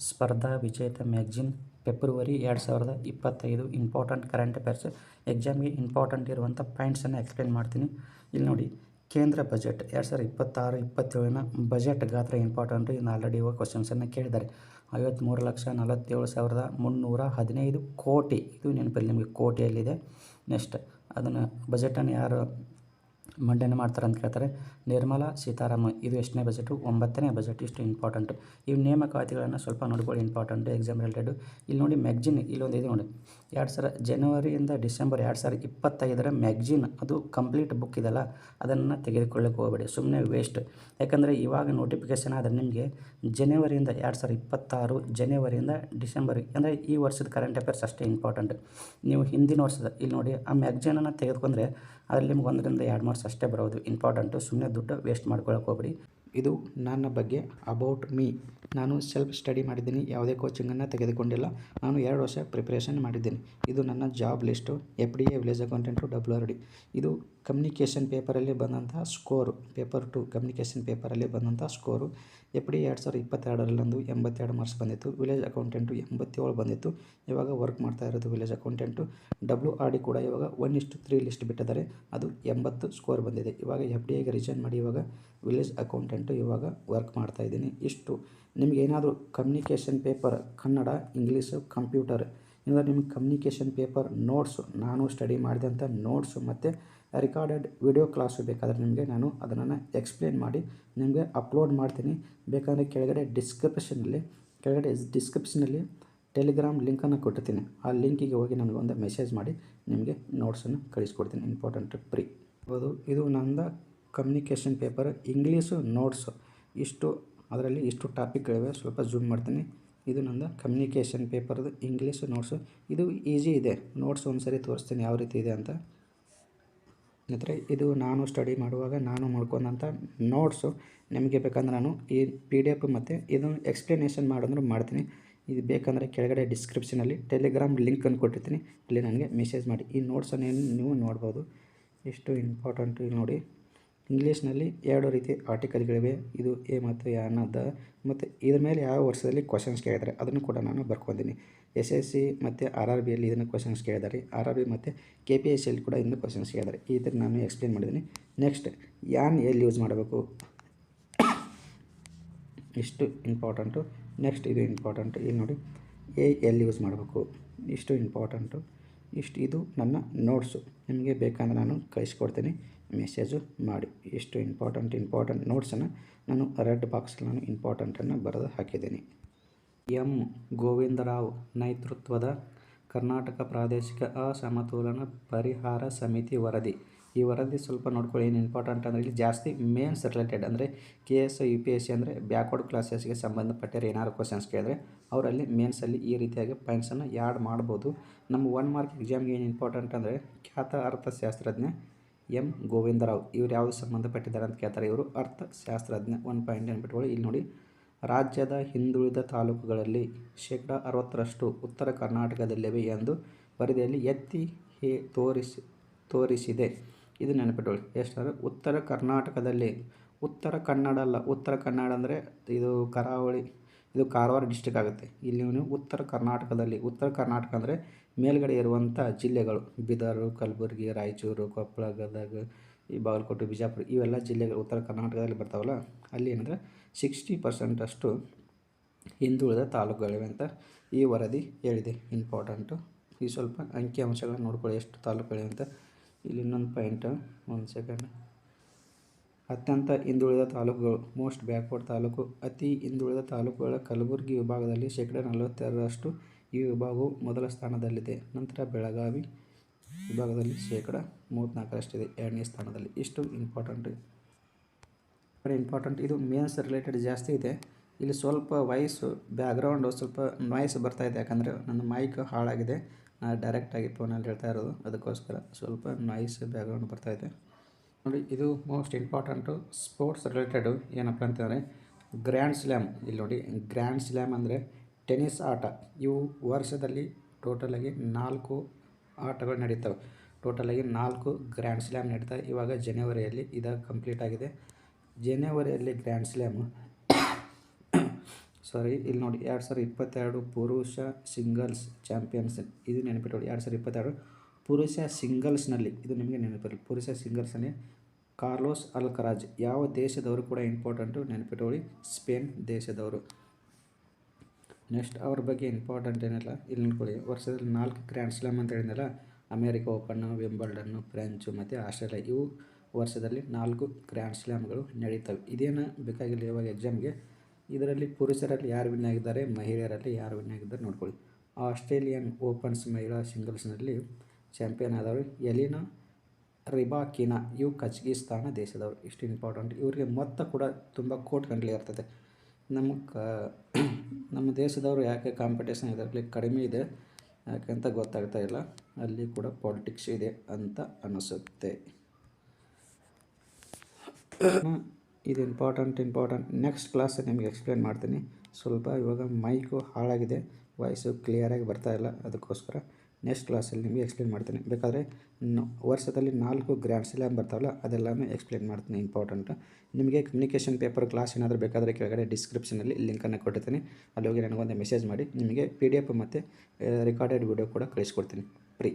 ಸ್ಪರ್ಧಾ ವಿಜೇತ magazine February 2025 important current affairs ಎಕ್ಸಾಮ್ಗೆ ಇಂಪಾರ್ಟೆಂಟ್ ಇರುವಂಥ ಪಾಯಿಂಟ್ಸನ್ನು ಎಕ್ಸ್ಪ್ಲೇನ್ ಮಾಡ್ತೀನಿ. ಇಲ್ಲಿ ನೋಡಿ, ಕೇಂದ್ರ ಬಜೆಟ್ 2026-27ನ ಬಜೆಟ್ ಗಾತ್ರ ಇಂಪಾರ್ಟೆಂಟು. ಇನ್ನು ಆಲ್ರೆಡಿ ಇವಾಗ ಕ್ವಶನ್ಸನ್ನು ಕೇಳಿದ್ದಾರೆ. 53,47,315 ಕೋಟಿ, ಇದು ನೆನಪಲ್ಲಿ ನಿಮಗೆ ಕೋಟಿಯಲ್ಲಿದೆ. ನೆಕ್ಸ್ಟ್ ಅದನ್ನು ಬಜೆಟನ್ನು ಯಾರು ಮಂಡನೆ ಮಾಡ್ತಾರೆ ಅಂತ ಕೇಳ್ತಾರೆ, ನಿರ್ಮಲಾ ಸೀತಾರಾಮನ್. ಇದು ಎಷ್ಟನೇ ಬಜೆಟು? 9ನೇ ಬಜೆಟ್. ಇಷ್ಟು ಇಂಪಾರ್ಟೆಂಟು. ಇವು ನೇಮಕಾತಿಗಳನ್ನು ಸ್ವಲ್ಪ ನೋಡ್ಕೊಳ್ಳಿ, ಇಂಪಾರ್ಟೆಂಟು ಎಕ್ಸಾಮ್ ರಿಲೇಟೆಡು. ಇಲ್ಲಿ ನೋಡಿ ಮ್ಯಾಗ್ಜಿನ್, ಇಲ್ಲೊಂದು ಇದೆ ನೋಡಿ, ಜನವರಿಯಿಂದ ಡಿಸೆಂಬರ್ 2025 ಮ್ಯಾಗ್ಜಿನ್, ಅದು ಕಂಪ್ಲೀಟ್ ಬುಕ್ ಇದೆಲ್ಲ, ಅದನ್ನು ತೆಗೆದುಕೊಳ್ಳಕ್ಕೆ ಹೋಗಬೇಡಿ, ಸುಮ್ಮನೆ ವೇಸ್ಟ್. ಯಾಕಂದರೆ ಇವಾಗ ನೋಟಿಫಿಕೇಷನ್ ಆದರೆ ನಿಮಗೆ ಜನವರಿಯಿಂದ 2026 ಜನವರಿಯಿಂದ ಡಿಸೆಂಬರ್, ಅಂದರೆ ಈ ವರ್ಷದ ಕರೆಂಟ್ ಅಫೇರ್ಸ್ ಅಷ್ಟೇ ಇಂಪಾರ್ಟೆಂಟ್. ನೀವು ಹಿಂದಿನ ವರ್ಷದ ಇಲ್ಲಿ ನೋಡಿ ಆ ಮ್ಯಾಗ್ಜಿನನ್ನು ತೆಗೆದುಕೊಂಡ್ರೆ ಅದರಲ್ಲಿ ನಿಮ್ಗೆ 1-2 ಮಾರ್ಕ್ಸ್ ಅಷ್ಟೇ ಬರೋದು. ಇಂಪಾರ್ಟೆಂಟು, ಸುಮ್ಮನೆ ದುಡ್ಡು ವೇಸ್ಟ್ ಮಾಡ್ಕೊಳ್ಳೋಕೆ ಹೋಗ್ಬೇಡಿ. ಇದು ನನ್ನ ಬಗ್ಗೆ, ಅಬೌಟ್ ಮೀ. ನಾನು ಸೆಲ್ಫ್ ಸ್ಟಡಿ ಮಾಡಿದ್ದೀನಿ, ಯಾವುದೇ ಕೋಚಿಂಗನ್ನು ತೆಗೆದುಕೊಂಡಿಲ್ಲ. ನಾನು 2 ವರ್ಷ ಪ್ರಿಪ್ರೇಷನ್ ಮಾಡಿದ್ದೀನಿ. ಇದು ನನ್ನ job list, FDA village accountant WRD. ಇದು ಕಮ್ಯುನಿಕೇಷನ್ ಪೇಪರಲ್ಲಿ ಬಂದಂಥ ಸ್ಕೋರು, ಪೇಪರ್ 2 ಕಮ್ಯುನಿಕೇಷನ್ ಪೇಪರಲ್ಲಿ ಬಂದಂಥ ಸ್ಕೋರು. FDA 2022 82 ಮಾರ್ಕ್ಸ್ ಬಂದಿತ್ತು. ವಿಲೇಜ್ ಅಕೌಂಟೆಂಟು 87 ಬಂದಿತ್ತು. ಇವಾಗ ವರ್ಕ್ ಮಾಡ್ತಾ ಇರೋದು ವಿಲೇಜ್ ಅಕೌಂಟೆಂಟು. WRD ಕೂಡ ಇವಾಗ 1:3 ಲಿಸ್ಟ್ ಬಿಟ್ಟಿದ್ದಾರೆ, ಅದು 80 ಸ್ಕೋರ್ ಬಂದಿದೆ. ಇವಾಗ FDAಗೆ ರಿಸೈನ್ ಮಾಡಿ ಇವಾಗ ವಿಲೇಜ್ ಅಕೌಂಟೆಂಟು ಇವಾಗ ವರ್ಕ್ ಮಾಡ್ತಾ ಇದ್ದೀನಿ. ಇಷ್ಟು ನಿಮಗೇನಾದರೂ communication paper Kannada, English, computer, ಇವಾಗ ನಿಮಗೆ ಕಮ್ಯುನಿಕೇಷನ್ ಪೇಪರ್ ನೋಟ್ಸು, ನಾನು ಸ್ಟಡಿ ಮಾಡಿದಂಥ ನೋಟ್ಸು ಮತ್ತು ರಿಕಾರ್ಡೆಡ್ ವಿಡಿಯೋ ಕ್ಲಾಸು ಬೇಕಾದರೆ ನಿಮಗೆ ನಾನು ಅದನ್ನು ಎಕ್ಸ್ಪ್ಲೇನ್ ಮಾಡಿ ನಿಮಗೆ ಅಪ್ಲೋಡ್ ಮಾಡ್ತೀನಿ. ಬೇಕಾದರೆ ಕೆಳಗಡೆ ಡಿಸ್ಕ್ರಿಪ್ಷನಲ್ಲಿ ಟೆಲಿಗ್ರಾಮ್ ಲಿಂಕನ್ನು ಕೊಟ್ಟಿರ್ತೀನಿ. ಆ ಲಿಂಕಿಗೆ ಹೋಗಿ ನನಗೊಂದು ಮೆಸೇಜ್ ಮಾಡಿ ನಿಮಗೆ ನೋಟ್ಸನ್ನು ಕಳಿಸ್ಕೊಡ್ತೀನಿ, ಇಂಪಾರ್ಟೆಂಟ್ ಫ್ರೀ. ಇದು ನಂದು ಕಮ್ಯುನಿಕೇಷನ್ ಪೇಪರ್ ಇಂಗ್ಲೀಷು ನೋಟ್ಸು. ಅದರಲ್ಲಿ ಇಷ್ಟು ಟಾಪಿಕ್ಗಳಿವೆ, ಸ್ವಲ್ಪ ಜೂಮ್ ಮಾಡ್ತೀನಿ. ಇದು ನಂದು ಕಮ್ಯುನಿಕೇಷನ್ ಪೇಪರ್ದು ಇಂಗ್ಲೀಷು ನೋಟ್ಸು. ಇದು ಈಸಿ ಇದೆ, ನೋಟ್ಸ್ ಒಂದು ಸರಿ ತೋರಿಸ್ತೀನಿ ಯಾವ ರೀತಿ ಇದೆ ಅಂತ. ಸ್ನೇಹಿತರೆ, ಇದು ನಾನು ಸ್ಟಡಿ ಮಾಡುವಾಗ ನಾನು ಮಾಡ್ಕೊಂಡಂಥ ನೋಟ್ಸು. ನಿಮಗೆ ಬೇಕಂದ್ರೆ ನಾನು ಈ PDF ಮತ್ತು ಇದನ್ನು ಎಕ್ಸ್ಪ್ಲನೇಷನ್ ಮಾಡೋಂದ್ರೆ ಮಾಡ್ತೀನಿ. ಇದು ಬೇಕಂದರೆ ಕೆಳಗಡೆ ಡಿಸ್ಕ್ರಿಪ್ಷನಲ್ಲಿ ಟೆಲಿಗ್ರಾಮ್ ಲಿಂಕನ್ನು ಕೊಟ್ಟಿರ್ತೀನಿ, ಅಲ್ಲಿ ನನಗೆ ಮೆಸೇಜ್ ಮಾಡಿ. ಈ ನೋಟ್ಸನ್ನು ನೀವು ನೋಡ್ಬೋದು, ಎಷ್ಟು ಇಂಪಾರ್ಟೆಂಟು. ಇಲ್ಲಿ ನೋಡಿ, ಇಂಗ್ಲೀಷ್ನಲ್ಲಿ 2 ರೀತಿ ಆರ್ಟಿಕಲ್ಗಳಿವೆ. ಇದು ಎ ಮತ್ತು ಎ ಅನ್ನೋದ, ಮತ್ತು ಇದ್ರ ಮೇಲೆ ಯಾವ ವರ್ಷದಲ್ಲಿ ಕ್ವಶನ್ಸ್ ಕೇಳಿದ್ದಾರೆ ಅದನ್ನು ಕೂಡ ನಾನು ಬರ್ಕೊಂಡಿದ್ದೀನಿ. SSC ಮತ್ತು RRBಯಲ್ಲಿ ಇದನ್ನು ಕ್ವಶನ್ಸ್ ಕೇಳಿದ್ದಾರೆ. RRB ಮತ್ತು KPSCಯಲ್ಲಿ ಕೂಡ ಇದನ್ನು ಕ್ವಶನ್ಸ್ ಕೇಳಿದ್ದಾರೆ. ಇದನ್ನು ನಾನು ಎಕ್ಸ್ಪ್ಲೇನ್ ಮಾಡಿದ್ದೀನಿ. ನೆಕ್ಸ್ಟ್ ಎಲ್ಲಿ ಯೂಸ್ ಮಾಡಬೇಕು, ಇಷ್ಟು ಇಂಪಾರ್ಟೆಂಟು. ನೆಕ್ಸ್ಟ್ ಇದು ಇಂಪಾರ್ಟೆಂಟು. ಇಲ್ಲಿ ನೋಡಿ, ಎಲ್ಲಿ ಯೂಸ್ ಮಾಡಬೇಕು, ಇಷ್ಟು ಇಂಪಾರ್ಟೆಂಟು. ಇದು ನನ್ನ ನೋಟ್ಸು. ನಿಮಗೆ ಬೇಕಂದ್ರೆ ನಾನು ಕಳಿಸ್ಕೊಡ್ತೀನಿ, ಮೆಸೇಜು ಮಾಡಿ. ಇಷ್ಟು ಇಂಪಾರ್ಟೆಂಟ್ ನೋಟ್ಸನ್ನು ನಾನು ರೆಡ್ ಬಾಕ್ಸಲ್ಲಿ ನಾನು ಇಂಪಾರ್ಟೆಂಟನ್ನು ಬರೆದು ಹಾಕಿದ್ದೀನಿ. M. ಗೋವಿಂದರಾವ್ ನೇತೃತ್ವದ ಕರ್ನಾಟಕ ಪ್ರಾದೇಶಿಕ ಅಸಮತೋಲನ ಪರಿಹಾರ ಸಮಿತಿ ವರದಿ. ಈ ವರದಿ ಸ್ವಲ್ಪ ನೋಡ್ಕೊಳ್ಳಿ, ಏನು ಇಂಪಾರ್ಟೆಂಟ್ ಅಂದರೆ ಇಲ್ಲಿ ಜಾಸ್ತಿ ಮೇನ್ಸ್ ರಿಲೇಟೆಡ್, ಅಂದರೆ KS UPSC ಅಂದರೆ ಬ್ಯಾಕ್ವರ್ಡ್ ಕ್ಲಾಸಸ್ಗೆ ಸಂಬಂಧಪಟ್ಟಿರೋ ಏನಾದ್ರು ಕ್ವಶನ್ಸ್ ಕೇಳಿದ್ರೆ ಅವರಲ್ಲಿ ಮೇನ್ಸಲ್ಲಿ ಈ ರೀತಿಯಾಗಿ ಪಾಯಿಂಟ್ಸನ್ನು ಆ್ಯಡ್ ಮಾಡ್ಬೋದು. ನಮ್ಮ 1 ಮಾರ್ಕ್ ಎಕ್ಸಾಮ್ಗೆ ಏನು ಇಂಪಾರ್ಟೆಂಟ್ ಅಂದರೆ ಖ್ಯಾತ ಅರ್ಥಶಾಸ್ತ್ರಜ್ಞ M. ಗೋವಿಂದರಾವ್, ಇವ್ರು ಯಾವುದು ಸಂಬಂಧಪಟ್ಟಿದ್ದಾರೆ ಅಂತ ಕೇಳ್ತಾರೆ. ಇವರು ಅರ್ಥಶಾಸ್ತ್ರಜ್ಞ. 1 ಪಾಯಿಂಟ್ ನೆನ್ಪಿಟ್ಕೊಳ್ಳಿ. ಇಲ್ಲಿ ನೋಡಿ, ರಾಜ್ಯದ ಹಿಂದುಳಿದ ತಾಲೂಕುಗಳಲ್ಲಿ 60% ಉತ್ತರ ಕರ್ನಾಟಕದಲ್ಲಿವೆ ಎಂದು ವರದಿಯಲ್ಲಿ ಎತ್ತಿ ತೋರಿಸಿದೆ. ಇದು ನೆನಪಿಟ್ಕೊಳ್ಳಿ. ಎಷ್ಟಂದರೆ ಉತ್ತರ ಕರ್ನಾಟಕದಲ್ಲಿ, ಉತ್ತರ ಕನ್ನಡ ಅಲ್ಲ, ಉತ್ತರ ಕನ್ನಡ ಅಂದರೆ ಇದು ಕರಾವಳಿ, ಇದು ಕಾರವಾರ ಡಿಸ್ಟಿಕ್ ಆಗುತ್ತೆ. ಇಲ್ಲಿ ನೀವು ಉತ್ತರ ಕರ್ನಾಟಕದಲ್ಲಿ, ಉತ್ತರ ಕರ್ನಾಟಕ ಅಂದರೆ ಮೇಲ್ಗಡೆ ಇರುವಂಥ ಜಿಲ್ಲೆಗಳು, ಬೀದರ್, ಕಲಬುರಗಿ, ರಾಯಚೂರು, ಕೊಪ್ಪಳ, ಗದಗ, ಈ ಬಾಗಲಕೋಟೆ, ಬಿಜಾಪುರ, ಇವೆಲ್ಲ ಜಿಲ್ಲೆಗಳು ಉತ್ತರ ಕರ್ನಾಟಕದಲ್ಲಿ ಬರ್ತಾವಲ್ಲ, ಅಲ್ಲಿ ಏನಂದರೆ 60% ಹಿಂದುಳಿದ ತಾಲೂಕುಗಳಿವೆ ಅಂತ ಈ ವರದಿ ಹೇಳಿದೆ. ಇಂಪಾರ್ಟೆಂಟು. ಈ ಸ್ವಲ್ಪ ಅಂಕಿ ಅಂಶಗಳನ್ನು ನೋಡ್ಕೊಳ್ಳಿ, ಎಷ್ಟು ತಾಲೂಕುಗಳಿವೆ ಅಂತ. ಇಲ್ಲಿ ಇನ್ನೊಂದು ಪಾಯಿಂಟು, 1 ಸೆಕೆಂಡ್. ಅತ್ಯಂತ ಹಿಂದುಳಿದ ತಾಲೂಕುಗಳು, ಮೋಸ್ಟ್ ಬ್ಯಾಕ್ವರ್ಡ್ ತಾಲೂಕು. ಅತಿ ಹಿಂದುಳಿದ ತಾಲೂಕುಗಳ ಕಲಬುರಗಿ ವಿಭಾಗದಲ್ಲಿ 42% ಈ ವಿಭಾಗವು ಮೊದಲ ಸ್ಥಾನದಲ್ಲಿದೆ. ನಂತರ ಬೆಳಗಾವಿ ವಿಭಾಗದಲ್ಲಿ 34%ಇದೆ, 2ನೇ ಸ್ಥಾನದಲ್ಲಿ. ಇಷ್ಟು ಇಂಪಾರ್ಟೆಂಟ್. ಇದು ಮೇನ್ಸ್ ರಿಲೇಟೆಡ್ ಜಾಸ್ತಿ ಇದೆ. ಇಲ್ಲಿ ಸ್ವಲ್ಪ ವಾಯ್ಸು ಬ್ಯಾಕ್ಗ್ರೌಂಡು ಸ್ವಲ್ಪ ನಾಯ್ಸ್ ಬರ್ತಾಯಿದೆ, ಯಾಕಂದರೆ ನನ್ನ ಮೈಕ್ ಹಾಳಾಗಿದೆ. ನಾನು ಡೈರೆಕ್ಟಾಗಿ ಫೋನಲ್ಲಿ ಹೇಳ್ತಾ ಇರೋದು, ಅದಕ್ಕೋಸ್ಕರ ಸ್ವಲ್ಪ ನಾಯ್ಸ್ ಬ್ಯಾಕ್ಗ್ರೌಂಡ್ ಬರ್ತಾಯಿದೆ. ನೋಡಿ, ಇದು ಮೋಸ್ಟ್ ಇಂಪಾರ್ಟೆಂಟು ಸ್ಪೋರ್ಟ್ಸ್ ರಿಲೇಟೆಡು. ಏನಪ್ಪ ಅಂತಂದರೆ ಗ್ರ್ಯಾಂಡ್ ಸ್ಲ್ಯಾಮ್. ಇಲ್ಲಿ ನೋಡಿ, ಗ್ರ್ಯಾಂಡ್ ಸ್ಲ್ಯಾಮ್ ಅಂದರೆ ಟೆನ್ನಿಸ್ ಆಟ. ಇವು ವರ್ಷದಲ್ಲಿ ಟೋಟಲಾಗಿ 4 ಆಟಗಳು ನಡೀತವೆ. ಟೋಟಲಾಗಿ 4 ಗ್ರ್ಯಾಂಡ್ ಸ್ಲ್ಯಾಮ್ ನಡೀತವೆ. ಇವಾಗ ಜನವರಿಯಲ್ಲಿ ಇದು ಕಂಪ್ಲೀಟ್ ಆಗಿದೆ. ಜನವರಿಯಲ್ಲಿ ಗ್ರ್ಯಾಂಡ್ ಸ್ಲ್ಯಾಮು ಇಲ್ಲಿ ನೋಡಿ 2022 ಪುರುಷ ಸಿಂಗಲ್ಸ್ ಚಾಂಪಿಯನ್ಸ್, ಇದು ನೆನಪಿಟ್ಟುಕೊಳ್ಳಿ. 2022 ಪುರುಷ ಸಿಂಗಲ್ಸ್ನಲ್ಲಿ, ಇದು ನಿಮಗೆ ನೆನಪಿರಲಿ, ಪುರುಷ ಸಿಂಗಲ್ಸ್ನಲ್ಲಿ ಕಾರ್ಲೋಸ್ ಅಲ್ಕರಾಜ್. ಯಾವ ದೇಶದವರು ಕೂಡ ಇಂಪಾರ್ಟೆಂಟು, ನೆನಪಿಟ್ಟುಕೊಳ್ಳಿ, ಸ್ಪೇನ್ ದೇಶದವರು. ನೆಕ್ಸ್ಟ್ ಅವ್ರ ಬಗ್ಗೆ ಇಂಪಾರ್ಟೆಂಟ್ ಏನಿಲ್ಲ, ಇಲ್ಲಿ ನೋಡ್ಕೊಳ್ಳಿ. ವರ್ಷದಲ್ಲಿ 4 ಗ್ರ್ಯಾಂಡ್ ಸ್ಲಾಮ್ ಅಂತ ಹೇಳಿದ್ನಲ್ಲ, ಅಮೇರಿಕ ಓಪನ್ನು, ವಿಂಬಲ್ಡನ್ನು, ಫ್ರೆಂಚು ಮತ್ತು ಆಸ್ಟ್ರೇಲಿಯಾ, ಇವು ವರ್ಷದಲ್ಲಿ 4 ಗ್ರ್ಯಾಂಡ್ ಸ್ಲಾಮ್ಗಳು ನಡೀತವೆ. ಇದೇನು ಬೇಕಾಗಿಲ್ಲ ಇವಾಗ ಎಕ್ಸಾಮ್ಗೆ. ಇದರಲ್ಲಿ ಪುರುಷರಲ್ಲಿ ಯಾರು ವಿನ್ ಆಗಿದ್ದಾರೆ, ಮಹಿಳೆಯರಲ್ಲಿ ಯಾರು ವಿನ್ ಆಗಿದ್ದಾರೆ ನೋಡ್ಕೊಳ್ಳಿ. ಆಸ್ಟ್ರೇಲಿಯನ್ ಓಪನ್ಸ್ ಮಹಿಳಾ ಸಿಂಗಲ್ಸ್ನಲ್ಲಿ ಚಾಂಪಿಯನ್ ಆದವರು ಎಲಿನಾ ರಿಬಾಕಿನಾ, ಇವು ಕಜಕಿಸ್ತಾನ ದೇಶದವರು. ಇಷ್ಟು ಇಂಪಾರ್ಟೆಂಟ್. ಇವರಿಗೆ ಮೊತ್ತ ಕೂಡ ತುಂಬ ಕೋಟ್ಗಟ್ಟಲೆ ಇರ್ತದೆ. ನಮ್ಮ ದೇಶದವರು ಯಾಕೆ ಕಾಂಪಿಟೇಷನ್ ಇದರಲ್ಲಿ ಕಡಿಮೆ ಇದೆ ಯಾಕೆಂತ ಗೊತ್ತಾಗ್ತಾ ಇಲ್ಲ, ಅಲ್ಲಿ ಕೂಡ ಪಾಲಿಟಿಕ್ಸ್ ಇದೆ ಅಂತ ಅನಿಸುತ್ತೆ. ಇದು ಇಂಪಾರ್ಟೆಂಟ್. ನೆಕ್ಸ್ಟ್ ಕ್ಲಾಸ್ ನಿಮಗೆ ಎಕ್ಸ್ಪ್ಲೇನ್ ಮಾಡ್ತೀನಿ. ಸ್ವಲ್ಪ ಇವಾಗ ಮೈಕು ಹಾಳಾಗಿದೆ, ವಾಯ್ಸು ಕ್ಲಿಯರಾಗಿ ಬರ್ತಾ ಇಲ್ಲ, ಅದಕ್ಕೋಸ್ಕರ ನೆಕ್ಸ್ಟ್ ಕ್ಲಾಸಲ್ಲಿ ನಿಮಗೆ ಎಕ್ಸ್ಪ್ಲೇನ್ ಮಾಡ್ತೀನಿ. ಬೇಕಾದರೆ ವರ್ಷದಲ್ಲಿ 4 ಗ್ರ್ಯಾಂಡ್ ಸ್ಲಾಮ್ ಬರ್ತಾವಲ್ಲ, ಅದೆಲ್ಲನೂ ಎಕ್ಸ್ಪ್ಲೇನ್ ಮಾಡ್ತೀನಿ. ಇಂಪಾರ್ಟೆಂಟು. ನಿಮಗೆ ಕಮ್ಯುನಿಕೇಷನ್ ಪೇಪರ್ ಕ್ಲಾಸ್ ಏನಾದರೂ ಬೇಕಾದರೆ ಕೆಳಗಡೆ ಡಿಸ್ಕ್ರಿಪ್ಷನಲ್ಲಿ ಲಿಂಕನ್ನು ಕೊಟ್ಟಿರ್ತೀನಿ, ಅಲ್ಲಿ ಹೋಗಿ ನನಗೊಂದು ಮೆಸೇಜ್ ಮಾಡಿ. ನಿಮಗೆ PDF ಮತ್ತು ರೆಕಾರ್ಡೆಡ್ ವಿಡಿಯೋ ಕೂಡ ಕಳಿಸ್ಕೊಡ್ತೀನಿ ಫ್ರೀ.